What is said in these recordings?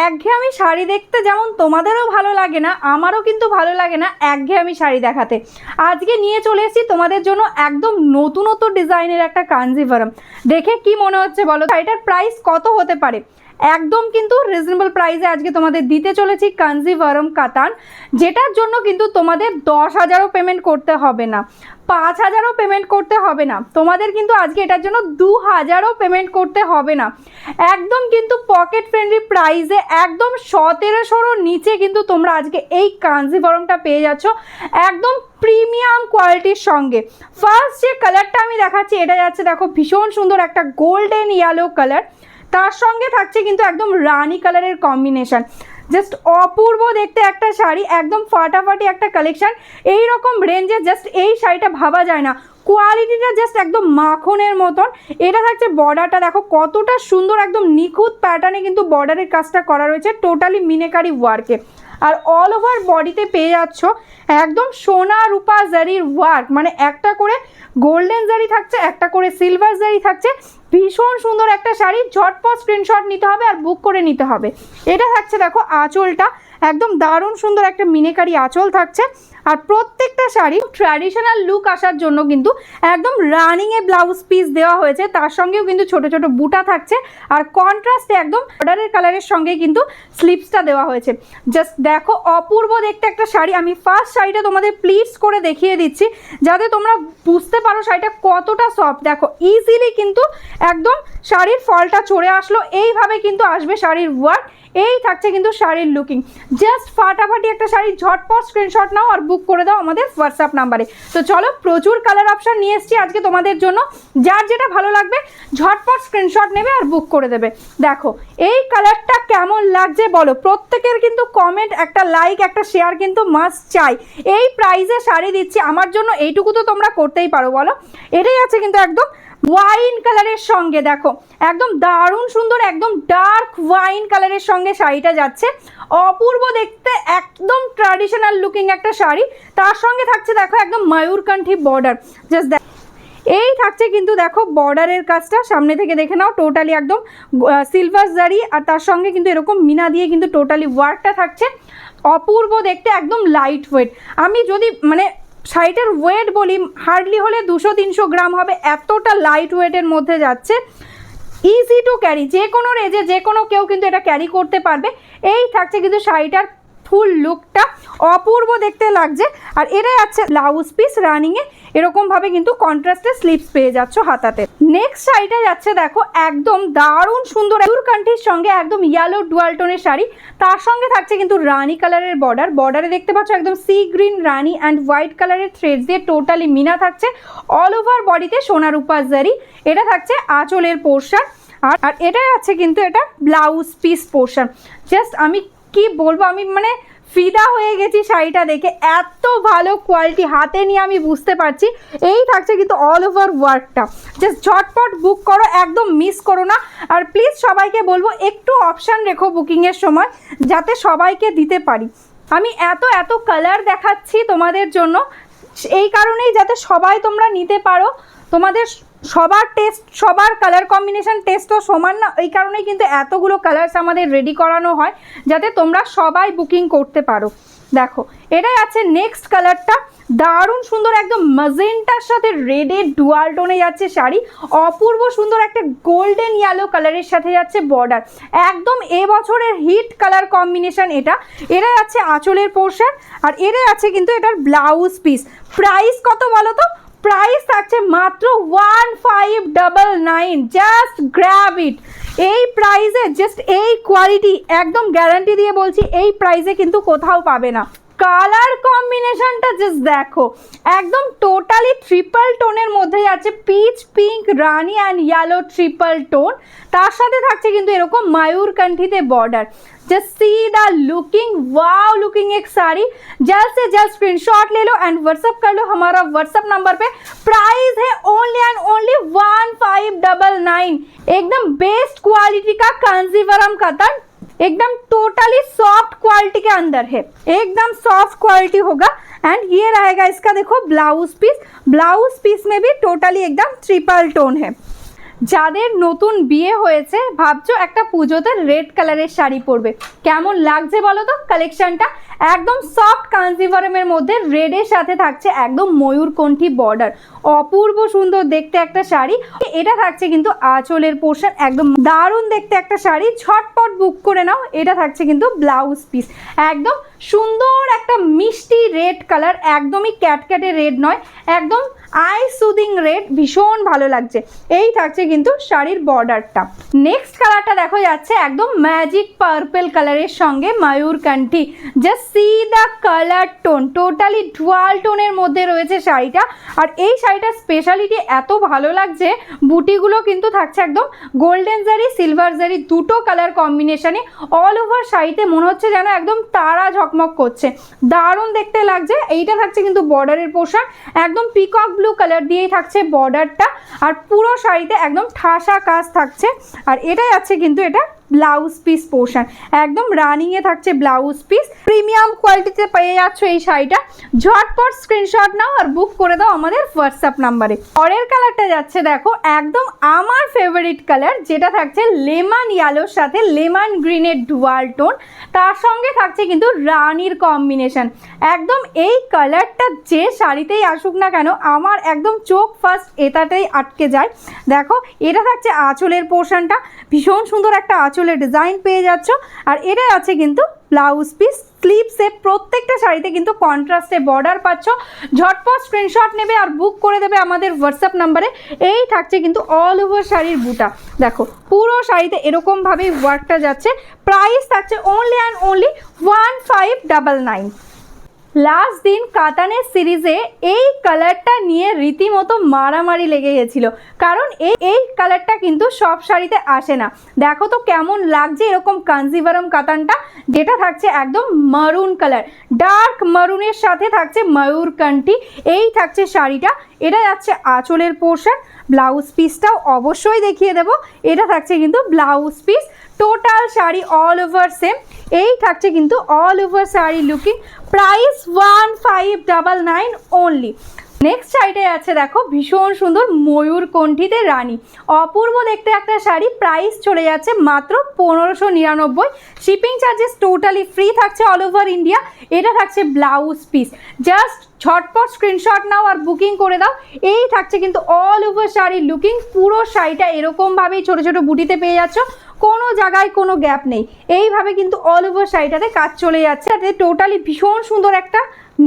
একঘেয়েমি শাড়ি দেখতে যেমন তোমাদেরও ভালো লাগে না, আমারও কিন্তু ভালো লাগে না একঘেয়েমি শাড়ি দেখাতে। আজকে নিয়ে চলে এসেছি তোমাদের জন্য একদম নতুনত্ব ডিজাইনের একটা কাঞ্জিভারম। দেখে কি মনে হচ্ছে বলো, শাড়িটার প্রাইস কত হতে পারে? একদম কিন্তু রিজনেবল প্রাইসে আজকে তোমাদের দিতে চলেছি কাঞ্জিভারম কাতান, যেটার জন্য কিন্তু তোমাদের 10,000ও পেমেন্ট করতে হবে না, 5,000ও পেমেন্ট করতে হবে না, তোমাদের কিন্তু আজকে এটার জন্য 2,000ও পেমেন্ট করতে হবে না। একদম কিন্তু পকেট ফ্রেন্ডলি প্রাইসে একদম 1700-র নিচে কিন্তু তোমরা আজকে এই কাঞ্জিভারমটা পেয়ে যাচ্ছ একদম প্রিমিয়াম কোয়ালিটির সঙ্গে। ফার্স্ট যে কালারটা আমি দেখাচ্ছি এটা যাচ্ছে দেখো ভীষণ সুন্দর একটা গোল্ডেন ইয়েলো কালার, তার সঙ্গে থাকছে কিন্তু একদম রানি কালারের কম্বিনেশন। জাস্ট অপূর্ব দেখতে একটা শাড়ি, একদম ফাটাফাটি একটা কালেকশন। এই রকম রেঞ্জে জাস্ট এই শাড়িটা ভাবা যায় না, কোয়ালিটিটা জাস্ট একদম মাখনের মতন। এটা থাকছে বর্ডারটা দেখো কতটা সুন্দর, একদম নিখুঁত প্যাটার্নে কিন্তু বর্ডারের কাজটা করা রয়েছে টোটালি মিনেকারি ওয়ার্কে। আর অল ওভার বডিতে পেয়ে যাচ্ছ একদম সোনা রূপা জারির ওয়ার্ক, মানে একটা করে গোল্ডেন জারি থাকছে, একটা করে সিলভার জারি থাকছে। ভীষণ সুন্দর একটা শাড়ি, ঝটপট স্ক্রিনশট নিতে হবে আর বুক করে নিতে হবে। এটা থাকছে দেখো আঁচলটা, একদম দারুণ সুন্দর একটা মিনেকারি আঁচল থাকছে। আর প্রত্যেকটা শাড়ি ট্র্যাডিশনাল লুক আসার জন্য কিন্তু একদম রানিংয়ে ব্লাউজ পিস দেওয়া হয়েছে, তার সঙ্গেও কিন্তু ছোট ছোট বুটা থাকছে। আর কন্ট্রাস্টে একদম বর্ডারের কালারের সঙ্গে কিন্তু স্লিপসটা দেওয়া হয়েছে। জাস্ট দেখো অপূর্ব দেখতে একটা শাড়ি। আমি ফার্স্ট শাড়িটা তোমাদের প্লিটস করে দেখিয়ে দিচ্ছি যাতে তোমরা বুঝতে পারো শাড়িটা কতটা সফট। দেখো ইজিলি কিন্তু একদম শাড়ির ফলটা চড়ে আসলো, এইভাবে কিন্তু আসবে শাড়ির ওয়ার্ক। এই থাকছে কিন্তু শাড়ির লুকিং, জাস্ট ফাটাফাটি একটা শাড়ি। ঝটপট স্ক্রিনশট নাও আর বুক করে দাও আমাদের হোয়াটসঅ্যাপ নাম্বারে। তো চলো, প্রচুর কালার অপশন নিয়ে এসেছি আজকে তোমাদের জন্য, যার যেটা ভালো লাগবে ঝটপট স্ক্রিনশট নেবে আর বুক করে দেবে। দেখো এই কালারটা কেমন লাগছে বলো, প্রত্যেকের কিন্তু কমেন্ট, একটা লাইক, একটা শেয়ার কিন্তু মাস্ট চাই। এই প্রাইসে শাড়ি দিচ্ছি, আমার জন্য এইটুকু তো তোমরা করতেই পারো বলো। এটাই আছে কিন্তু একদম ওয়াইন কালারের সঙ্গে, দেখো একদম দারুণ সুন্দর একদম ডার্ক ওয়াইন কালারের সঙ্গে শাড়িটা যাচ্ছে। অপূর্ব দেখতে একদম ট্র্যাডিশনাল লুকিং একটা শাড়ি, তার সঙ্গে থাকছে দেখো একদম ময়ূরকণ্ঠী বর্ডার। জাস্ট এই থাকছে কিন্তু দেখো বর্ডারের কাজটা, সামনে থেকে দেখে নাও টোটালি একদম সিলভার জারি, আর তার সঙ্গে কিন্তু এরকম মিনা দিয়ে কিন্তু টোটালি ওয়ার্কটা থাকছে। অপূর্ব দেখতে একদম লাইট ওয়েট। আমি যদি মানে শাড়িটার ওয়েট বলি, হার্ডলি হলে 200-300 গ্রাম হবে, এতটা লাইট ওয়েটের মধ্যে যাচ্ছে। ইজি টু ক্যারি, যে কোনো রেজে যে কোনো কেউ কিন্তু এটা ক্যারি করতে পারবে। এই থাকছে কিন্তু শাড়িটার ফুল লুকটা, অপূর্ব দেখতে লাগছে। আর এটাই আছে ব্লাউজ পিস রানিংয়ে, এরকমভাবে কিন্তু কন্ট্রাস্টে স্লিপস পেয়ে যাচ্ছ হাতাতে। নেক্সট শাড়িটা যাচ্ছে দেখো একদম দারুণ সুন্দর ময়ূরকণ্ঠীর সঙ্গে একদম ইয়েলো ডুয়াল টোনের শাড়ি, তার সঙ্গে থাকছে কিন্তু রানি কালারের বর্ডার। বর্ডারে দেখতে পাচ্ছ একদম sea green Rani and white কালারের থ্রেড দিয়ে টোটালি মিনা থাকছে। অল ওভার বডিতে সোনা রূপা জারি। এটা থাকছে আঁচলের পোর্শন, আর এটাই আছে কিন্তু এটা ব্লাউজ পিস পোর্শন। জাস্ট আমি কি বলবো, আমি মানে ফিদা হয়ে গেছি শাড়িটা দেখে, এত ভালো কোয়ালিটি, হাতে নিয়ে আমি বুঝতে পারছি। এই থাকছে কিন্তু অল ওভার ওয়ার্কটা, জাস্ট ঝটপট বুক করো, একদম মিস করো না। আর প্লিজ সবাইকে বলবো একটু অপশান রেখো বুকিংয়ের সময়, যাতে সবাইকে দিতে পারি। আমি এত কালার দেখাচ্ছি তোমাদের জন্য এই কারণেই, যাতে সবাই তোমরা নিতে পারো। তোমাদের সবার টেস্ট, সবার কালার কম্বিনেশন টেস্টও সমান না, এই কারণেই কিন্তু এতগুলো কালার্স আমাদের রেডি করানো হয়, যাতে তোমরা সবাই বুকিং করতে পারো। দেখো এটাই আছে নেক্সট কালারটা, দারুণ সুন্দর একদম ম্যাজেন্টার সাথে রেডের ডুয়াল টোনে যাচ্ছে শাড়ি। অপূর্ব সুন্দর একটা গোল্ডেন ইয়েলো কালারের সাথে যাচ্ছে বর্ডার, একদম এবছরের হিট কালার কম্বিনেশন এটা। এটাই আছে আঁচলের পোর্শন, আর এটাই আছে কিন্তু এটার ব্লাউজ পিস। প্রাইস কত বলো তো? প্রাইস থাকছে মাত্র 1599, জাস্ট গ্র্যাব ইট। এই প্রাইসে জাস্ট এই কোয়ালিটি একদম গ্যারান্টি দিয়ে বলছি, এই প্রাইসে কিন্তু কোথাও পাবে না। কালার কম্বিনেশনটা জাস্ট দেখো, একদম টোটালি ট্রিপল টোনের মধ্যে যাচ্ছে, peach pink rani and yellow triple tone, তার সাথে থাকছে কিন্তু এরকম ময়ূরকণ্ঠীতে বর্ডার। Just see the looking, wow looking एक साड़ी। जल्द से जल्द स्क्रीनशॉट ले लो एंड व्हाट्सअप कर लो हमारा व्हाट्सअप नंबर पे। प्राइस है ओनली एंड ओनली 1599। एकदम बेस्ट क्वालिटी का कांजीवरम कतन, एकदम टोटली सॉफ्ट क्वालिटी के अंदर है, एकदम सॉफ्ट क्वालिटी होगा। एंड ये रहेगा इसका देखो ब्लाउज पीस, ब्लाउज पीस में भी टोटली एकदम ट्रिपल टोन है। যাদের নতুন বিয়ে হয়েছে ভাবছো একটা পুজোতে রেড কালারের শাড়ি পরবে, কেমন লাগছে বলো তো কালেকশনটা। একদম সফট কাঞ্জিভারমের মধ্যে রেডের সাথে থাকছে একদম ময়ূরকণ্ঠী বর্ডার, অপূর্ব সুন্দর দেখতে একটা শাড়ি। এটা থাকছে কিন্তু আঁচলের পোর্শন, একদম দারুণ দেখতে একটা শাড়ি, ঝটপট বুক করে নাও। এটা থাকছে কিন্তু ব্লাউজ পিস, একদম সুন্দর একটা মিষ্টি রেড কালার, একদমই ক্যাটক্যাটে রেড নয়, একদম আই সুদিং রেড, ভীষণ ভালো লাগছে। এই থাকছে কিন্তু শাড়ির বর্ডারটা। নেক্সট কালারটা দেখো যাচ্ছে একদম ম্যাজিক পার্পল কালারের সঙ্গে ময়ূরকণ্ঠী। Just see the colour tone, totally dual টোনের মধ্যে রয়েছে শাড়িটা। আর এই শাড়িটার স্পেশালিটি এত ভালো লাগছে, বুটিগুলো কিন্তু থাকছে একদম গোল্ডেন জারি সিলভার জারি দুটো কালার কম্বিনেশনে। অল ওভার শাড়িতে মনে হচ্ছে যেন একদম তারা ঝকমক করছে, দারুণ দেখতে লাগছে। এইটা থাকছে কিন্তু বর্ডারের পোর্শন, একদম পিকক ব্লু কালার দিয়েই থাকছে বর্ডারটা। আর পুরো শাড়িতে একদম ঠাসা কাজ থাকছে। আর এটাই আছে কিন্তু এটা ব্লাউজ পিস পোর্শন, একদম রানিংয়ে থাকছে ব্লাউজ পিস। প্রিমিয়াম কোয়ালিটিতে পেয়ে যাচ্ছ এই শাড়িটা। ঝটপট স্ক্রিনশট নাও আর বুক করে দাও আমাদের হোয়াটসঅ্যাপ নাম্বারে। পরের কালারটা যাচ্ছে দেখো একদম আমার ফেভারিট কালার, যেটা থাকছে লেমন ইয়েলোর সাথে লেমন গ্রিনের ডুয়াল টোন, তার সঙ্গে থাকছে কিন্তু রানির কম্বিনেশন। একদম এই কালারটা যে শাড়িতেই আসুক না কেন আমার একদম চোখ ফার্স্ট এটাতেই আটকে যায়। দেখো এটা থাকছে আঁচলের পোর্শনটা, ভীষণ সুন্দর একটা আঁচলের ডিজাইন পেয়ে যাচ্ছ। আর এটা আছে কিন্তু ব্লাউজ পিস, স্লিভসে প্রত্যেকটা শাড়িতে কিন্তু কন্ট্রাস্টে বর্ডার পাচ্ছ। ঝটপট স্ক্রিনশট নেবে আর বুক করে দেবে আমাদের হোয়াটসঅ্যাপ নাম্বারে। এই থাকছে কিন্তু অল ওভার শাড়ির বুটা, দেখো পুরো শাড়িতে এরকমভাবেই ওয়ার্কটা যাচ্ছে। প্রাইস থাকছে অনলি অ্যান্ড অনলি 1599। লাস্ট দিন কাতানের সিরিজে এই কালারটা নিয়ে রীতিমতো মারামারি লেগে গেছিল, কারণ এই কালারটা কিন্তু সব শাড়িতে আসে না। দেখো তো কেমন লাগছে এরকম কাঞ্জিভারম কাতানটা, যেটা থাকছে একদম মারুন কালার, ডার্ক মারুনের সাথে থাকছে ময়ূরকণ্ঠী। এই থাকছে শাড়িটা, এটা যাচ্ছে আঁচলের পোর্শন। ব্লাউজ পিসটাও অবশ্যই দেখিয়ে দেবো। এটা থাকছে কিন্তু blouse piece, total sari all over same. এই থাকছে কিন্তু all over sari looking. Price 1599 only. Next শাড়িটাই আছে দেখো ভীষণ সুন্দর ময়ূরকণ্ঠীতে রানী, অপূর্ব দেখতে একটা শাড়ি। প্রাইস চলে যাচ্ছে মাত্র 1599। শিপিং চার্জেস টোটালি ফ্রি থাকছে অল ওভার ইন্ডিয়া। এটা থাকছে ব্লাউজ পিস, জাস্ট ঝটপট স্ক্রিনশট নাও আর বুকিং করে দাও। এই থাকছে কিন্তু অল ওভার শাড়ি লুকিং, পুরো শাড়িটা এরকমভাবেই ছোটো ছোটো বুটিতে পেয়ে যাচ্ছ, কোনো জায়গায় কোনো গ্যাপ নেই। এইভাবে কিন্তু অল ওভার শাড়িটাতে কাজ চলে যাচ্ছে। তাতে টোটালি ভীষণ সুন্দর একটা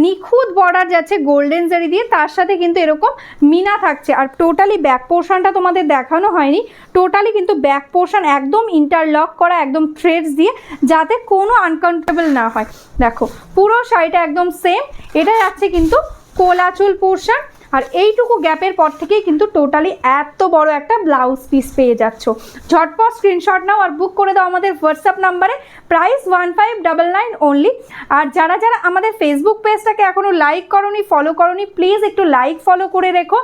নিখুঁত বর্ডার যাচ্ছে গোল্ডেন জারি দিয়ে, তার সাথে কিন্তু এরকম মিনা থাকছে। আর টোটালি ব্যাক পোর্শনটা তোমাদের দেখানো হয়নি, টোটালি কিন্তু ব্যাক পোর্শন একদম ইন্টারলক করা, একদম থ্রেডস দিয়ে, যাতে কোনো আনকমফর্টেবল না হয়। দেখো পুরো শাড়িটা একদম সেম। এটা যাচ্ছে কিন্তু কোলাচুল পোর্শন। আর এইটুকু গ্যাপের পর থেকেই কিন্তু টোটালি এত বড় একটা ব্লাউজ পিস পেয়ে যাচ্ছ। ঝটপট স্ক্রিনশট নাও আর বুক করে দাও আমাদের হোয়াটসঅ্যাপ নাম্বারে। Price 1599 only. আর যারা যারা আমাদের ফেসবুক পেজটাকে এখনও লাইক করোনি, ফলো করোনি, প্লিজ একটু লাইক ফলো করে রেখো।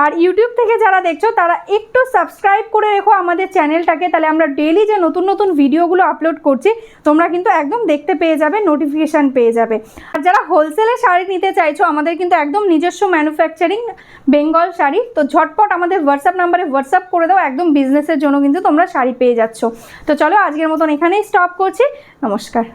আর ইউটিউব থেকে যারা দেখছো তারা একটু সাবস্ক্রাইব করে রেখো আমাদের চ্যানেলটাকে, তাহলে আমরা ডেইলি যে নতুন নতুন ভিডিওগুলো আপলোড করছি তোমরা কিন্তু একদম দেখতে পেয়ে যাবে, নোটিফিকেশান পেয়ে যাবে। আর যারা হোলসেলে শাড়ি নিতে চাইছো, আমাদের কিন্তু একদম নিজস্ব ম্যানুফ্যাকচারিং বেঙ্গল শাড়ি, তো ঝটপট আমাদের হোয়াটসঅ্যাপ নাম্বারে হোয়াটসঅ্যাপ করে দাও, একদম বিজনেসের জন্য কিন্তু তোমরা শাড়ি পেয়ে যাচ্ছ। তো চলো আজকের মতন এখানেই স্টপ করছি, নমস্কার।